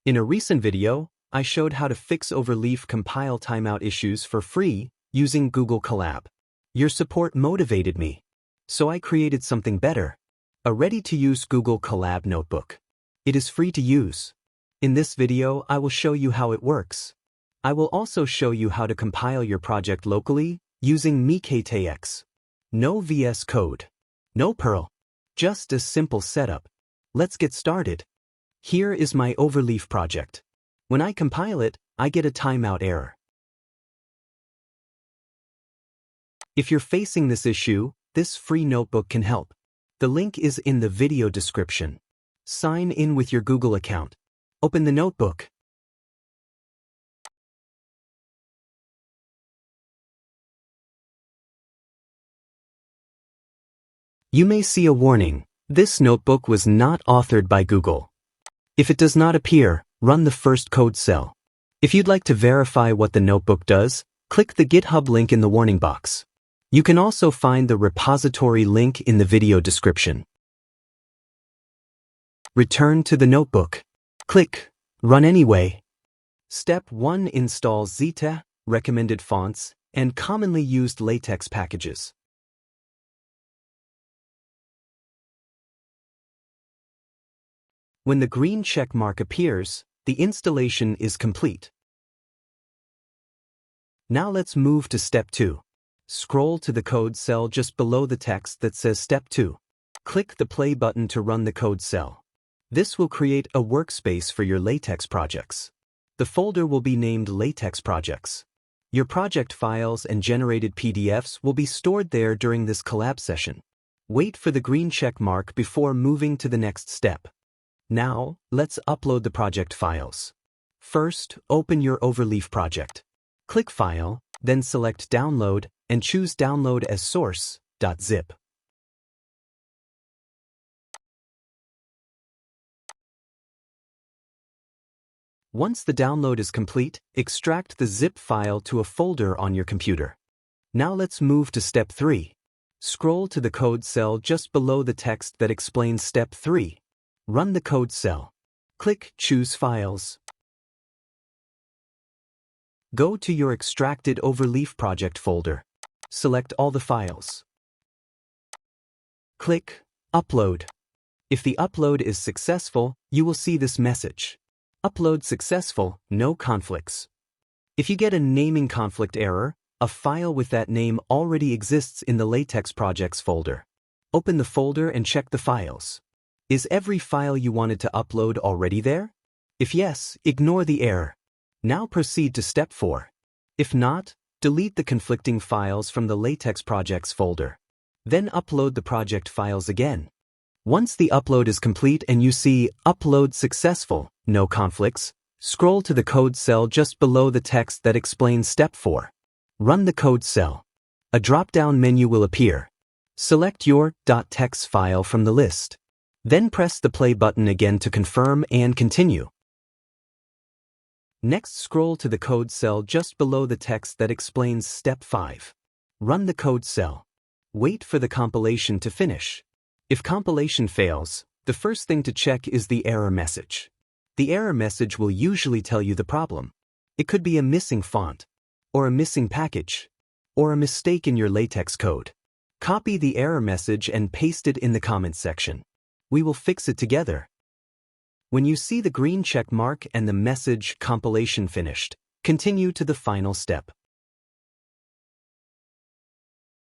In a recent video, I showed how to fix Overleaf compile timeout issues for free using Google Colab. Your support motivated me, so I created something better, a ready-to-use Google Colab notebook. It is free to use. In this video, I will show you how it works. I will also show you how to compile your project locally using MiKTeX. No VS Code, no Perl, just a simple setup. Let's get started. Here is my Overleaf project. When I compile it, I get a timeout error. If you're facing this issue, this free notebook can help. The link is in the video description. Sign in with your Google account. Open the notebook. You may see a warning. This notebook was not authored by Google. If it does not appear, run the first code cell. If you'd like to verify what the notebook does, click the GitHub link in the warning box. You can also find the repository link in the video description. Return to the notebook. Click Run Anyway. Step 1. Install Zeta, recommended fonts, and commonly used LaTeX packages. When the green check mark appears, the installation is complete. Now let's move to Step 2. Scroll to the code cell just below the text that says Step 2. Click the play button to run the code cell. This will create a workspace for your LaTeX projects. The folder will be named LaTeX Projects. Your project files and generated PDFs will be stored there during this Colab session. Wait for the green check mark before moving to the next step. Now, let's upload the project files. First, open your Overleaf project. Click File, then select Download, and choose Download as source.zip. Once the download is complete, extract the zip file to a folder on your computer. Now let's move to Step 3. Scroll to the code cell just below the text that explains Step 3. Run the code cell. Click Choose Files. Go to your extracted Overleaf project folder. Select all the files. Click Upload. If the upload is successful, you will see this message. Upload successful, no conflicts. If you get a naming conflict error, a file with that name already exists in the LaTeX projects folder. Open the folder and check the files. Is every file you wanted to upload already there? If yes, ignore the error. Now proceed to Step 4. If not, delete the conflicting files from the LaTeX projects folder. Then upload the project files again. Once the upload is complete and you see Upload Successful, no conflicts, scroll to the code cell just below the text that explains Step 4. Run the code cell. A drop-down menu will appear. Select your .text file from the list. Then press the play button again to confirm and continue. Next, scroll to the code cell just below the text that explains Step 5. Run the code cell. Wait for the compilation to finish. If compilation fails, the first thing to check is the error message. The error message will usually tell you the problem. It could be a missing font, or a missing package, or a mistake in your LaTeX code. Copy the error message and paste it in the comments section. We will fix it together. When you see the green check mark and the message compilation finished, continue to the final step.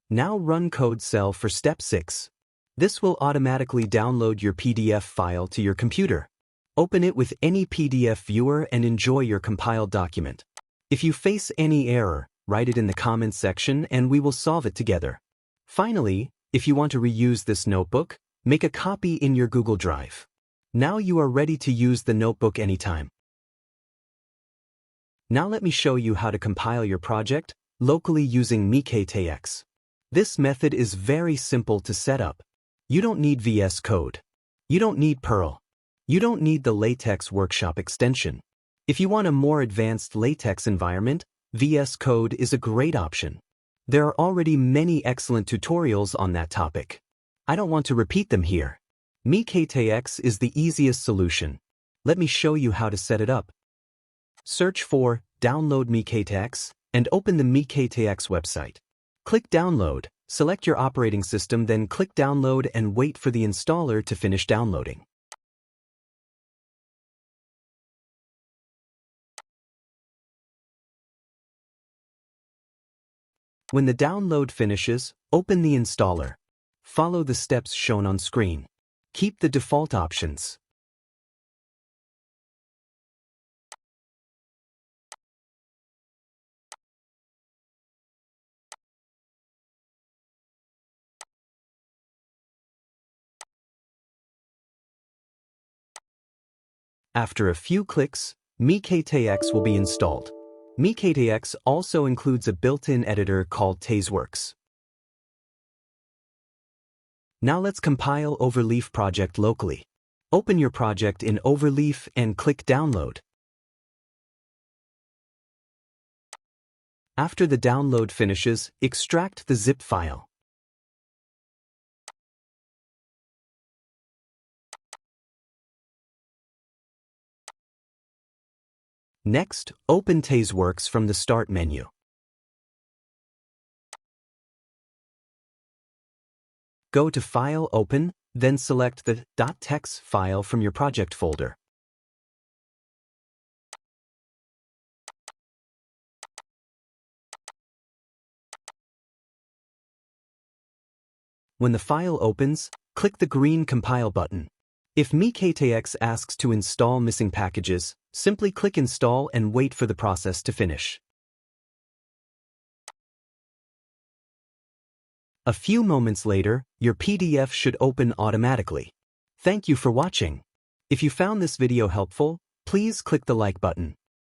Now run code cell for Step 6. This will automatically download your PDF file to your computer. Open it with any PDF viewer and enjoy your compiled document. If you face any error, write it in the comments section and we will solve it together. Finally, if you want to reuse this notebook, make a copy in your Google Drive. Now you are ready to use the notebook anytime. Now let me show you how to compile your project locally using MiKTeX. This method is very simple to set up. You don't need VS Code. You don't need Perl. You don't need the LaTeX Workshop extension. If you want a more advanced LaTeX environment, VS Code is a great option. There are already many excellent tutorials on that topic. I don't want to repeat them here. MiKTeX is the easiest solution. Let me show you how to set it up. Search for Download MiKTeX and open the MiKTeX website. Click Download, select your operating system, then click Download and wait for the installer to finish downloading. When the download finishes, open the installer. Follow the steps shown on screen. Keep the default options. After a few clicks, MiKTeX will be installed. MiKTeX also includes a built-in editor called Texworks. Now let's compile Overleaf project locally. Open your project in Overleaf and click Download. After the download finishes, extract the zip file. Next, open Texworks from the Start menu. Go to File, Open, then select the .tex file from your project folder. When the file opens, click the green Compile button. If MiKTeX asks to install missing packages, simply click Install and wait for the process to finish. A few moments later, your PDF should open automatically. Thank you for watching. If you found this video helpful, please click the like button.